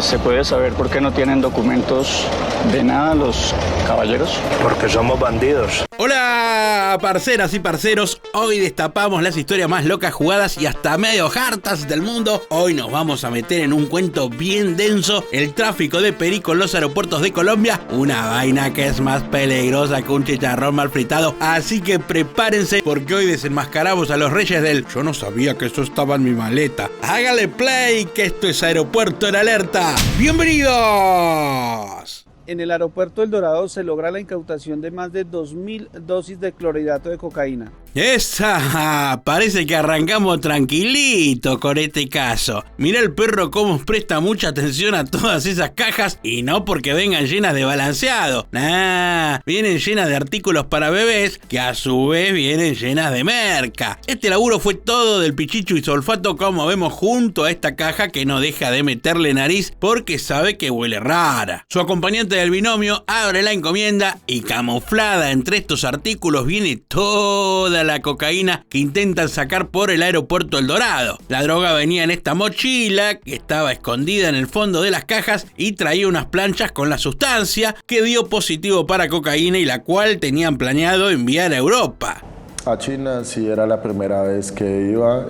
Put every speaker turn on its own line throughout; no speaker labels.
¿Y se puede saber por qué no tienen documentos de nada los caballeros?
Porque somos bandidos.
Hola, parceras y parceros. Hoy destapamos las historias más locas, jugadas y hasta medio hartas del mundo. Hoy nos vamos a meter en un cuento bien denso: el tráfico de perico en los aeropuertos de Colombia. Una vaina que es más peligrosa que un chicharrón mal fritado. Así que prepárense, porque hoy desenmascaramos a los reyes del "yo no sabía que eso estaba en mi maleta". Hágale play, que esto es Aeropuerto en Alerta. ¡Bienvenidos!
En el aeropuerto El Dorado se logra la incautación de más de 2.000 dosis de clorhidrato de cocaína.
¡Esa! Parece que arrancamos tranquilito con este caso. Mirá el perro cómo presta mucha atención a todas esas cajas, y no porque vengan llenas de balanceado. Nah, vienen llenas de artículos para bebés, que a su vez vienen llenas de merca. Este laburo fue todo del Pichichu y Solfato, como vemos junto a esta caja que no deja de meterle nariz porque sabe que huele rara. Su acompañante del binomio abre la encomienda y camuflada entre estos artículos viene toda la cocaína que intentan sacar por el aeropuerto El Dorado. La droga venía en esta mochila que estaba escondida en el fondo de las cajas y traía unas planchas con la sustancia que dio positivo para cocaína y la cual tenían planeado enviar a Europa.
A China sí era la primera vez que iba.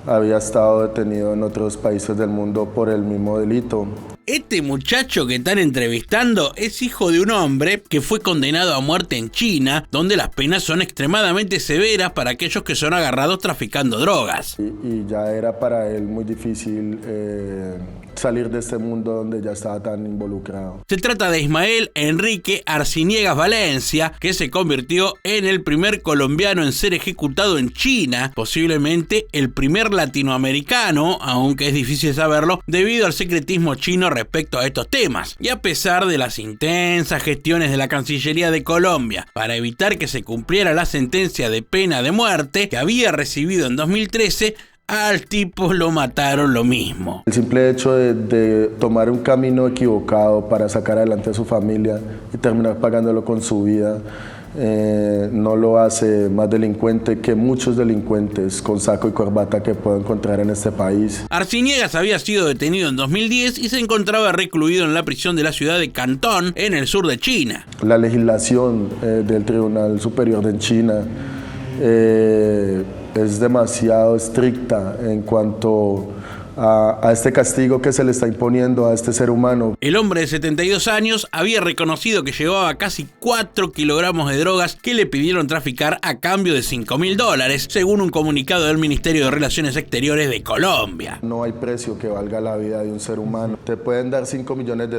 Había estado detenido en otros países del mundo por el mismo delito.
Este muchacho que están entrevistando es hijo de un hombre que fue condenado a muerte en China, donde las penas son extremadamente severas para aquellos que son agarrados traficando drogas.
Y ya era para él muy difícil salir de este mundo donde ya estaba tan involucrado.
Se trata de Ismael Enrique Arciniegas Valencia, que se convirtió en el primer colombiano en ser ejecutado en China, posiblemente el primer latinoamericano, aunque es difícil saberlo, debido al secretismo chino respecto a estos temas. Y a pesar de las intensas gestiones de la Cancillería de Colombia para evitar que se cumpliera la sentencia de pena de muerte que había recibido en 2013, al tipo lo mataron lo mismo.
El simple hecho de tomar un camino equivocado para sacar adelante a su familia y terminar pagándolo con su vida no lo hace más delincuente que muchos delincuentes con saco y corbata que puedo encontrar en este país.
Arciniegas había sido detenido en 2010 y se encontraba recluido en la prisión de la ciudad de Cantón, en el sur de China.
La legislación del Tribunal Superior de China es demasiado estricta en cuanto a este castigo que se le está imponiendo a este ser humano.
El hombre de 72 años había reconocido que llevaba casi 4 kilogramos de drogas que le pidieron traficar a cambio de $5.000, según un comunicado del Ministerio de Relaciones Exteriores de Colombia.
No hay precio que valga la vida de un ser humano. Te pueden dar $5 millones,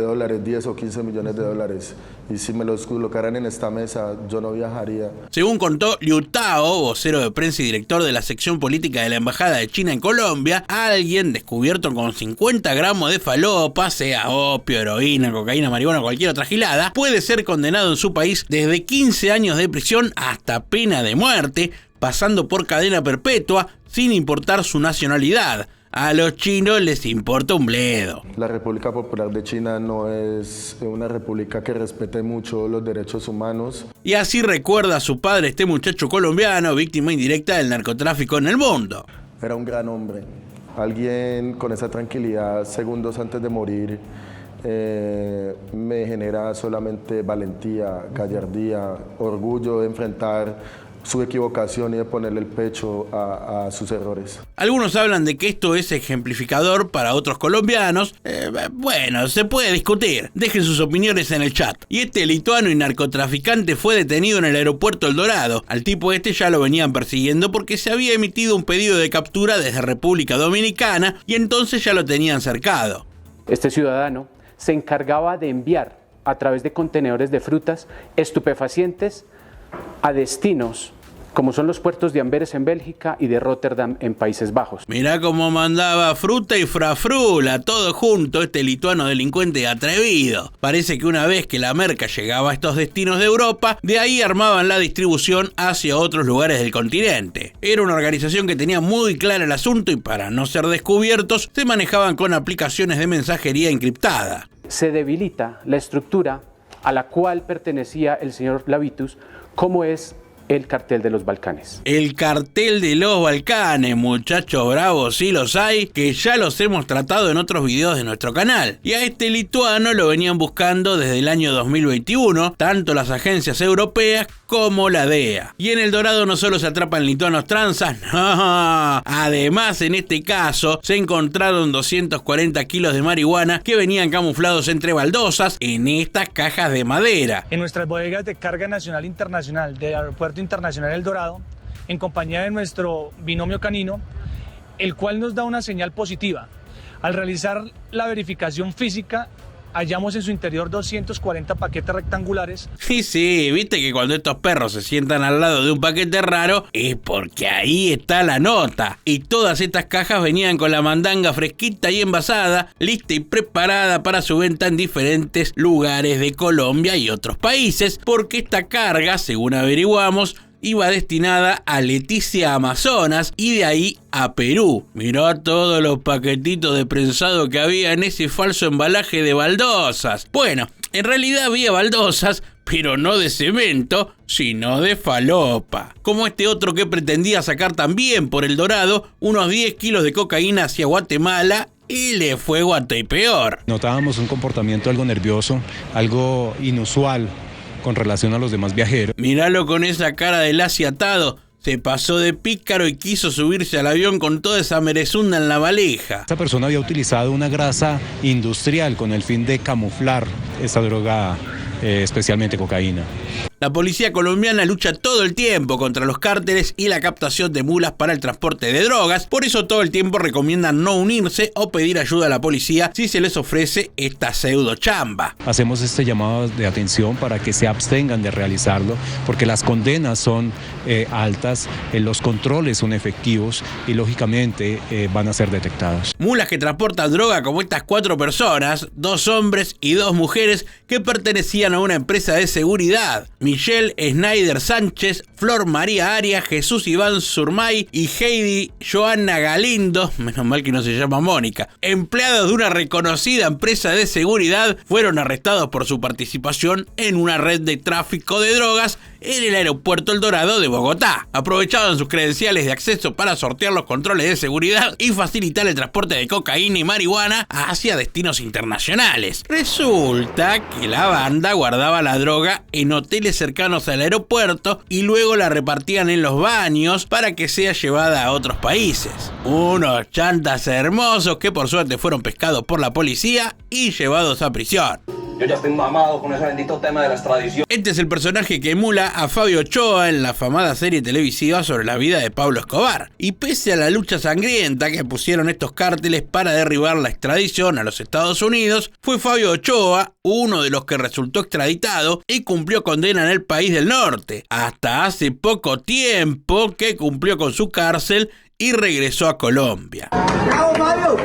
10 o 15 millones de dólares, y si me los colocaran en esta mesa, yo no viajaría.
Según contó Liu Tao, vocero de prensa y director de la sección política de la Embajada de China en Colombia, alguien descubierto con 50 gramos de falopa, sea opio, heroína, cocaína, marihuana o cualquier otra gilada, puede ser condenado en su país desde 15 años de prisión hasta pena de muerte, pasando por cadena perpetua sin importar su nacionalidad. A los chinos les importa un bledo.
La República Popular de China no es una república que respete mucho los derechos humanos.
Y así recuerda a su padre este muchacho colombiano, víctima indirecta del narcotráfico en el mundo.
Era un gran hombre. Alguien con esa tranquilidad segundos antes de morir me genera solamente valentía, gallardía, orgullo de enfrentar su equivocación y de ponerle el pecho a sus errores.
Algunos hablan de que esto es ejemplificador para otros colombianos. Bueno, se puede discutir. Dejen sus opiniones en el chat. Y este lituano y narcotraficante fue detenido en el aeropuerto El Dorado. Al tipo este ya lo venían persiguiendo porque se había emitido un pedido de captura desde República Dominicana y entonces ya lo tenían cercado.
Este ciudadano se encargaba de enviar a través de contenedores de frutas estupefacientes a destinos como son los puertos de Amberes en Bélgica y de Rotterdam en Países Bajos.
Mirá cómo mandaba fruta y frafrula, todo junto, este lituano delincuente atrevido. Parece que una vez que la merca llegaba a estos destinos de Europa, de ahí armaban la distribución hacia otros lugares del continente. Era una organización que tenía muy claro el asunto y para no ser descubiertos, se manejaban con aplicaciones de mensajería encriptada.
Se debilita la estructura a la cual pertenecía el señor Lavitus, como es el cartel de los Balcanes.
El cartel de los Balcanes, muchachos bravos, sí los hay, que ya los hemos tratado en otros videos de nuestro canal. Y a este lituano lo venían buscando desde el año 2021, tanto las agencias europeas como la DEA. Y en El Dorado no solo se atrapan lituanos tranzas, no. Además, en este caso, se encontraron 240 kilos de marihuana que venían camuflados entre baldosas en estas cajas de madera.
En nuestras bodegas de carga nacional e internacional del Aeropuerto Internacional El Dorado, en compañía de nuestro binomio canino, el cual nos da una señal positiva. Al realizar la verificación física, hallamos en su interior 240 paquetes rectangulares. Sí,
viste que cuando estos perros se sientan al lado de un paquete raro es porque ahí está la nota. Y todas estas cajas venían con la mandanga fresquita y envasada, lista y preparada para su venta en diferentes lugares de Colombia y otros países, porque esta carga, según averiguamos, iba destinada a Leticia, Amazonas, y de ahí a Perú. Mirá todos los paquetitos de prensado que había en ese falso embalaje de baldosas. Bueno, en realidad había baldosas, pero no de cemento, sino de falopa. Como este otro que pretendía sacar también por El Dorado unos 10 kilos de cocaína hacia Guatemala, y le fue guata y peor.
Notábamos un comportamiento algo nervioso, algo inusual con relación a los demás viajeros.
Míralo con esa cara de lacio atado. Se pasó de pícaro y quiso subirse al avión con toda esa merezunda en la valija.
Esta persona había utilizado una grasa industrial con el fin de camuflar esta droga, especialmente cocaína.
La policía colombiana lucha todo el tiempo contra los cárteles y la captación de mulas para el transporte de drogas. Por eso todo el tiempo recomiendan no unirse o pedir ayuda a la policía si se les ofrece esta pseudo chamba.
Hacemos este llamado de atención para que se abstengan de realizarlo, porque las condenas son altas, los controles son efectivos y lógicamente van a ser detectados.
Mulas que transportan droga como estas 4 personas, 2 hombres y 2 mujeres que pertenecían a una empresa de seguridad. Michelle Snyder Sánchez, Flor María Arias, Jesús Iván Surmay y Heidi Johanna Galindo, menos mal que no se llama Mónica, empleados de una reconocida empresa de seguridad, fueron arrestados por su participación en una red de tráfico de drogas en el aeropuerto El Dorado de Bogotá. Aprovechaban sus credenciales de acceso para sortear los controles de seguridad y facilitar el transporte de cocaína y marihuana hacia destinos internacionales. Resulta que la banda guardaba la droga en hoteles cercanos al aeropuerto y luego la repartían en los baños para que sea llevada a otros países. Unos chantas hermosos que por suerte fueron pescados por la policía y llevados a prisión.
Yo ya estoy mamado con ese bendito tema de la extradición.
Este es el personaje que emula a Fabio Ochoa en la afamada serie televisiva sobre la vida de Pablo Escobar. Y pese a la lucha sangrienta que pusieron estos cárteles para derribar la extradición a los Estados Unidos, fue Fabio Ochoa uno de los que resultó extraditado y cumplió condena en el país del norte. Hasta hace poco tiempo que cumplió con su cárcel y regresó a Colombia.
¡Bravo, Fabio!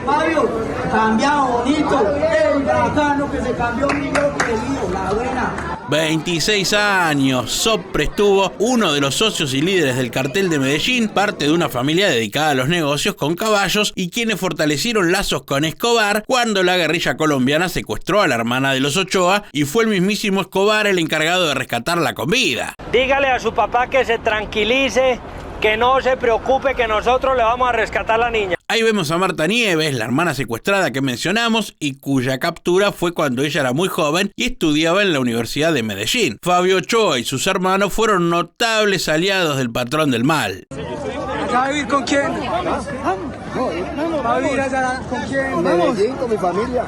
¡Fabio! Cambiado, bonito, el bacano que se cambió, mi querido, la buena.
26 años, Sopre estuvo uno de los socios y líderes del cartel de Medellín, parte de una familia dedicada a los negocios con caballos y quienes fortalecieron lazos con Escobar cuando la guerrilla colombiana secuestró a la hermana de los Ochoa y fue el mismísimo Escobar el encargado de rescatarla con vida.
Dígale a su papá que se tranquilice, que no se preocupe, que nosotros le vamos a rescatar a la niña.
Ahí vemos a Marta Nieves, la hermana secuestrada que mencionamos y cuya captura fue cuando ella era muy joven y estudiaba en la Universidad de Medellín. Fabio Ochoa y sus hermanos fueron notables aliados del patrón del mal.
¿Va a vivir con quién? ¿Va a vivir allá con quién?
En Medellín, con mi familia.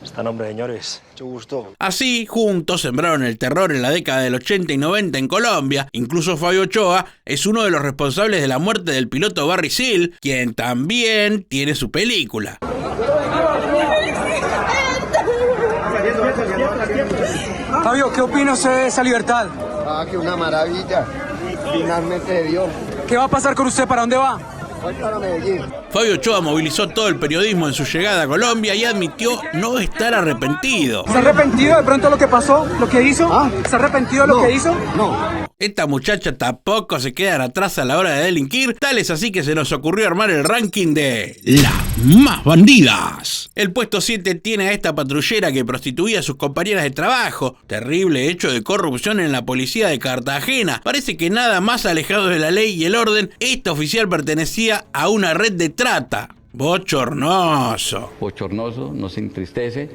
Está nombre, señores. Mucho gusto.
Así, juntos sembraron el terror en la década del 80 y 90 en Colombia. Incluso Fabio Ochoa es uno de los responsables de la muerte del piloto Barry Seal, quien también tiene su película.
Fabio, ¿qué opina usted de esa libertad?
Que una maravilla. Finalmente se dio.
¿Qué va a pasar con usted? ¿Para dónde va?
Voy para Medellín.
Fabio Ochoa movilizó todo el periodismo en su llegada a Colombia y admitió no estar arrepentido.
¿Está arrepentido de pronto de lo que pasó, lo que hizo? ¿Está arrepentido de lo que hizo?
No.
Esta muchacha tampoco se quedan atrás a la hora de delinquir, tal es así que se nos ocurrió armar el ranking de las más bandidas. El puesto 7 tiene a esta patrullera que prostituía a sus compañeras de trabajo. Terrible hecho de corrupción en la policía de Cartagena. Parece que nada más alejado de la ley y el orden, esta oficial pertenecía a una red de trata. Bochornoso.
Bochornoso, nos entristece,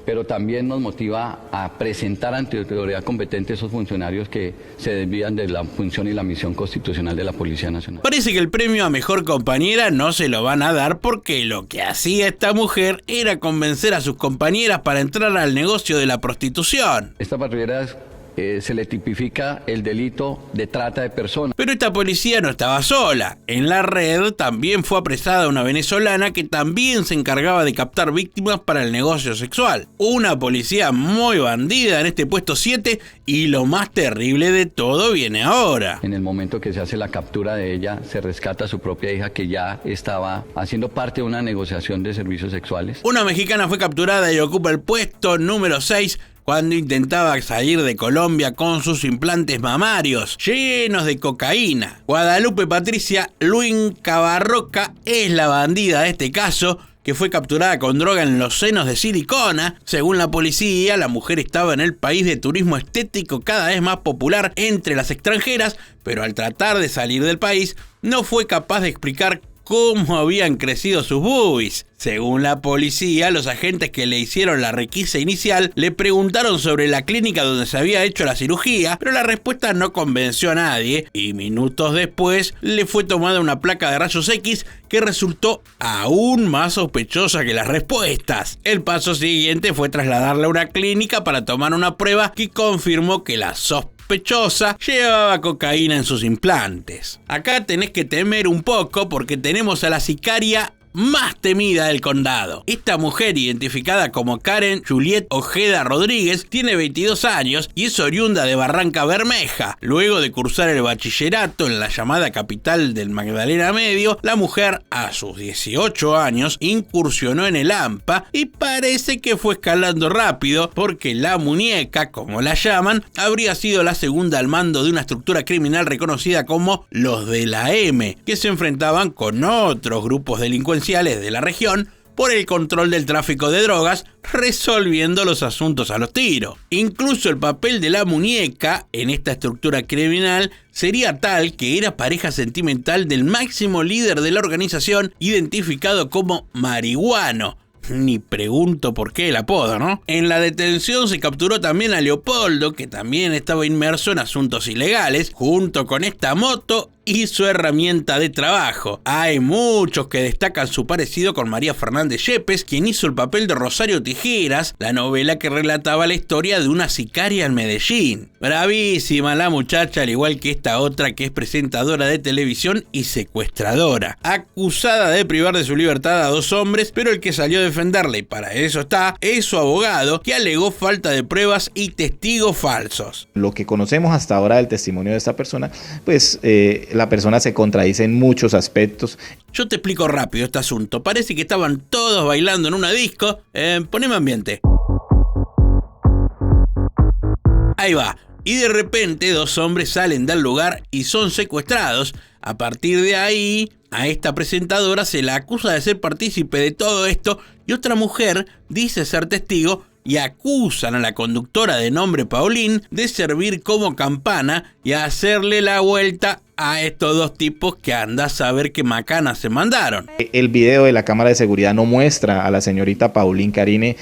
pero también nos motiva a presentar ante la autoridad competente esos funcionarios que se desvían de la función y la misión constitucional de la Policía Nacional.
Parece que el premio a mejor compañera no se lo van a dar porque lo que hacía esta mujer era convencer a sus compañeras para entrar al negocio de la prostitución.
Esta patrullera se le tipifica el delito de trata de personas.
Pero esta policía no estaba sola. En la red también fue apresada una venezolana que también se encargaba de captar víctimas para el negocio sexual. Una policía muy bandida en este puesto 7 y lo más terrible de todo viene ahora.
En el momento que se hace la captura de ella, se rescata a su propia hija que ya estaba haciendo parte de una negociación de servicios sexuales.
Una mexicana fue capturada y ocupa el puesto número 6 cuando intentaba salir de Colombia con sus implantes mamarios llenos de cocaína. Guadalupe Patricia Luin Cabarroca es la bandida de este caso, que fue capturada con droga en los senos de silicona. Según la policía, la mujer estaba en el país de turismo estético cada vez más popular entre las extranjeras, pero al tratar de salir del país, no fue capaz de explicar cómo habían crecido sus boobies. Según la policía, los agentes que le hicieron la requisa inicial le preguntaron sobre la clínica donde se había hecho la cirugía, pero la respuesta no convenció a nadie y minutos después le fue tomada una placa de rayos X que resultó aún más sospechosa que las respuestas. El paso siguiente fue trasladarla a una clínica para tomar una prueba que confirmó que la sospechosa llevaba cocaína en sus implantes. Acá tenés que temer un poco porque tenemos a la sicaria más temida del condado. Esta mujer, identificada como Karen Juliet Ojeda Rodríguez, tiene 22 años y es oriunda de Barranca Bermeja. Luego de cursar el bachillerato en la llamada capital del Magdalena Medio, la mujer a sus 18 años incursionó en el AMPA y parece que fue escalando rápido porque la muñeca, como la llaman, habría sido la segunda al mando de una estructura criminal reconocida como los de la M, que se enfrentaban con otros grupos delincuenciales de la región por el control del tráfico de drogas, resolviendo los asuntos a los tiros. Incluso el papel de la muñeca en esta estructura criminal sería tal que era pareja sentimental del máximo líder de la organización, identificado como Marihuano. Ni pregunto por qué el apodo, ¿no? En la detención se capturó también a Leopoldo, que también estaba inmerso en asuntos ilegales, junto con esta moto y su herramienta de trabajo. Hay muchos que destacan su parecido con María Fernández Yepes, quien hizo el papel de Rosario Tijeras, la novela que relataba la historia de una sicaria en Medellín. Bravísima la muchacha, al igual que esta otra que es presentadora de televisión y secuestradora, acusada de privar de su libertad a 2 hombres, pero el que salió a defenderla, y para eso está, es su abogado, que alegó falta de pruebas y testigos falsos.
Lo que conocemos hasta ahora del testimonio de esta persona, pues la persona se contradice en muchos aspectos.
Yo te explico rápido este asunto. Parece que estaban todos bailando en una disco. Poneme ambiente. Ahí va. Y de repente 2 hombres salen del lugar y son secuestrados. A partir de ahí, a esta presentadora se la acusa de ser partícipe de todo esto y otra mujer dice ser testigo y acusan a la conductora de nombre Paulín de servir como campana y hacerle la vuelta a estos 2 tipos que anda a saber qué macana se mandaron.
El video de la cámara de seguridad no muestra a la señorita Paulín Karine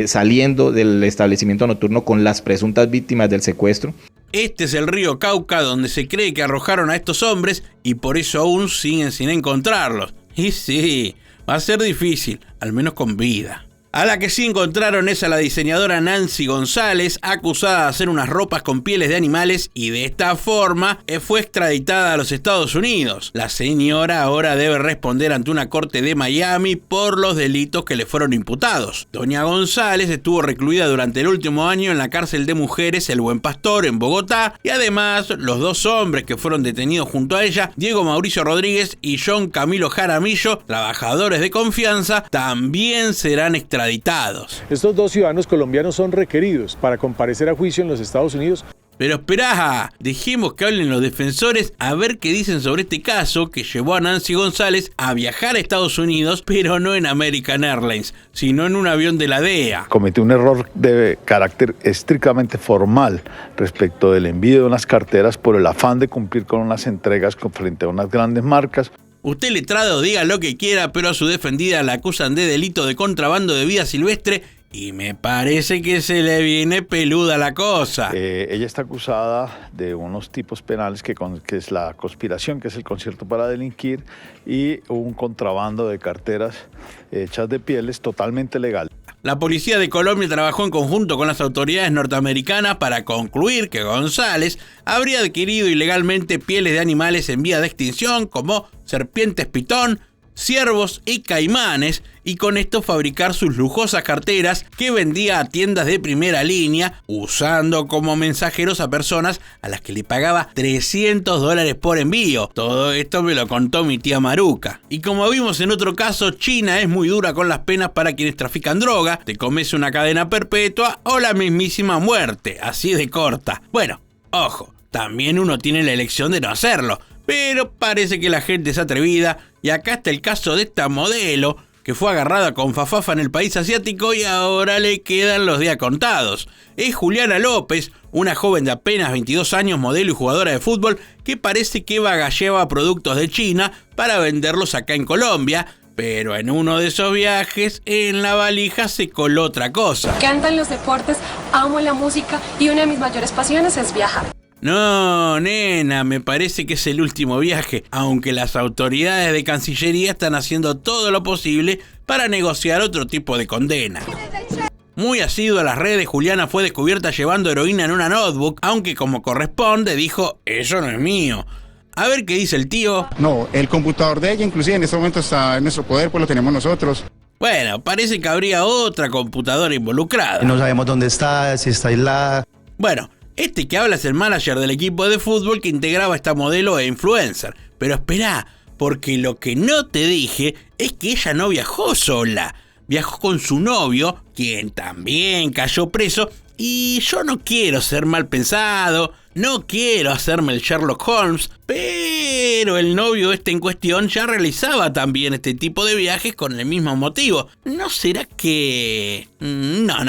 saliendo del establecimiento nocturno con las presuntas víctimas del secuestro.
Este es el río Cauca donde se cree que arrojaron a estos hombres y por eso aún siguen sin encontrarlos. Y sí, va a ser difícil, al menos con vida. A la que sí encontraron es a la diseñadora Nancy González, acusada de hacer unas ropas con pieles de animales y de esta forma fue extraditada a los Estados Unidos. La señora ahora debe responder ante una corte de Miami por los delitos que le fueron imputados. Doña González estuvo recluida durante el último año en la cárcel de mujeres El Buen Pastor en Bogotá y además los 2 hombres que fueron detenidos junto a ella, Diego Mauricio Rodríguez y John Camilo Jaramillo, trabajadores de confianza, también serán extraditados.
Estos 2 ciudadanos colombianos son requeridos para comparecer a juicio en los Estados Unidos.
Pero esperá, dejemos que hablen los defensores a ver qué dicen sobre este caso que llevó a Nancy González a viajar a Estados Unidos, pero no en American Airlines, sino en un avión de la DEA.
Cometió un error de carácter estrictamente formal respecto del envío de unas carteras por el afán de cumplir con unas entregas frente a unas grandes marcas.
Usted, letrado, diga lo que quiera, pero a su defendida la acusan de delito de contrabando de vida silvestre y me parece que se le viene peluda la cosa.
Ella está acusada de unos tipos penales que es la conspiración, que es el concierto para delinquir, y un contrabando de carteras hechas de pieles totalmente legal.
La policía de Colombia trabajó en conjunto con las autoridades norteamericanas para concluir que González habría adquirido ilegalmente pieles de animales en vía de extinción como serpientes pitón, ciervos y caimanes, y con esto fabricar sus lujosas carteras que vendía a tiendas de primera línea, usando como mensajeros a personas a las que le pagaba $300 por envío. Todo esto me lo contó mi tía Maruca. Y como vimos en otro caso, China es muy dura con las penas para quienes trafican droga, te comes una cadena perpetua o la mismísima muerte, así de corta. Bueno, ojo, también uno tiene la elección de no hacerlo, pero parece que la gente es atrevida, y acá está el caso de esta modelo que fue agarrada con fafafa en el país asiático y ahora le quedan los días contados. Es Juliana López, una joven de apenas 22 años, modelo y jugadora de fútbol, que parece que bagallaba productos de China para venderlos acá en Colombia, pero en uno de esos viajes en la valija se coló otra cosa.
Me encantan los deportes, amo la música y una de mis mayores pasiones es viajar.
No, nena, me parece que es el último viaje, aunque las autoridades de Cancillería están haciendo todo lo posible para negociar otro tipo de condena. Muy asidua a las redes, Juliana fue descubierta llevando heroína en una notebook, aunque como corresponde dijo, eso no es mío. A ver qué dice el tío.
No, el computador de ella inclusive en este momento está en nuestro poder, pues lo tenemos nosotros.
Bueno, parece que habría otra computadora involucrada.
No sabemos dónde está, si está aislada.
Bueno, este que habla es el manager del equipo de fútbol que integraba a esta modelo e influencer. Pero esperá, porque lo que no te dije es que ella no viajó sola. Viajó con su novio, quien también cayó preso, y yo no quiero ser mal pensado, no quiero hacerme el Sherlock Holmes, pero el novio en cuestión ya realizaba también este tipo de viajes con el mismo motivo. ¿No será que...? No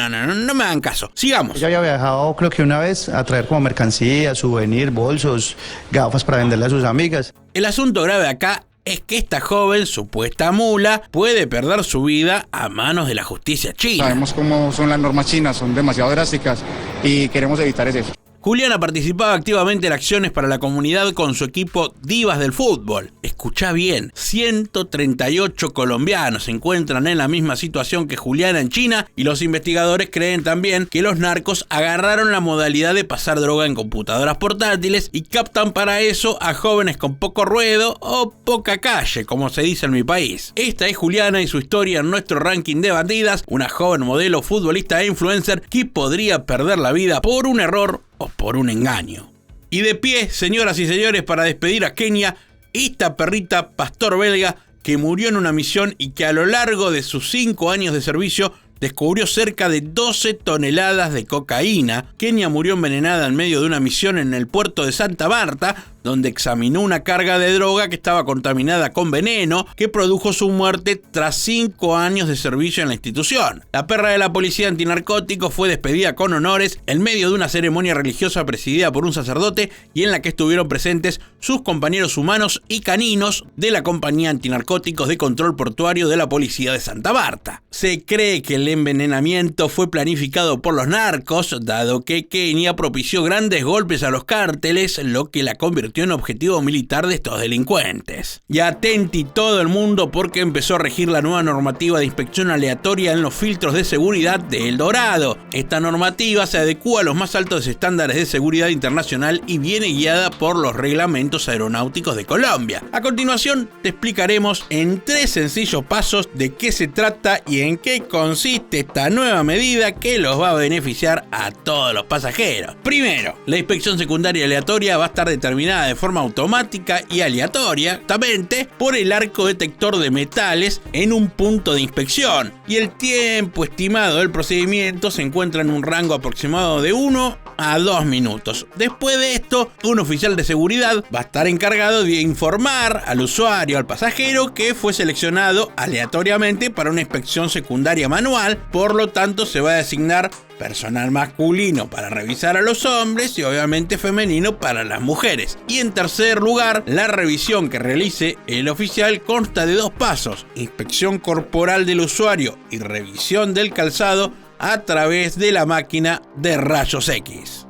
me hagan caso. Sigamos.
Ella había viajado creo que una vez a traer como mercancía, souvenir, bolsos, gafas para venderle a sus amigas.
El asunto grave acá es que esta joven, supuesta mula, puede perder su vida a manos de la justicia china.
Sabemos cómo son las normas chinas, son demasiado drásticas y queremos evitar eso.
Juliana participaba activamente en acciones para la comunidad con su equipo Divas del Fútbol. Escuchá bien, 138 colombianos se encuentran en la misma situación que Juliana en China, y los investigadores creen también que los narcos agarraron la modalidad de pasar droga en computadoras portátiles y captan para eso a jóvenes con poco ruedo o poca calle, como se dice en mi país. Esta es Juliana y su historia en nuestro ranking de bandidas, una joven modelo, futbolista e influencer que podría perder la vida por un error o por un engaño. Y de pie, señoras y señores, para despedir a Kenia, esta perrita pastor belga que murió en una misión y que a lo largo de sus 5 años de servicio descubrió cerca de 12 toneladas de cocaína. Kenia murió envenenada en medio de una misión en el puerto de Santa Marta, donde examinó una carga de droga que estaba contaminada con veneno, que produjo su muerte tras 5 años de servicio en la institución. La perra de la policía antinarcóticos fue despedida con honores en medio de una ceremonia religiosa presidida por un sacerdote y en la que estuvieron presentes sus compañeros humanos y caninos de la compañía antinarcóticos de control portuario de la policía de Santa Marta. Se cree que el envenenamiento fue planificado por los narcos, dado que Kenia propició grandes golpes a los cárteles, lo que la convirtió en objetivo militar de estos delincuentes. Y atenti todo el mundo, porque empezó a regir la nueva normativa de inspección aleatoria en los filtros de seguridad de El Dorado. Esta normativa se adecúa a los más altos estándares de seguridad internacional y viene guiada por los reglamentos aeronáuticos de Colombia. A continuación te explicaremos en 3 sencillos pasos de qué se trata y en qué consiste existe esta nueva medida que los va a beneficiar a todos los pasajeros. Primero, la inspección secundaria aleatoria va a estar determinada de forma automática y aleatoria, justamente por el arco detector de metales en un punto de inspección, y el tiempo estimado del procedimiento se encuentra en un rango aproximado de 1 a 2 minutos. Después de esto, un oficial de seguridad va a estar encargado de informar al usuario, al pasajero, que fue seleccionado aleatoriamente para una inspección secundaria manual. Por lo tanto, se va a designar personal masculino para revisar a los hombres y obviamente femenino para las mujeres. Y en tercer lugar, la revisión que realice el oficial consta de 2 pasos: inspección corporal del usuario y revisión del calzado a través de la máquina de rayos X.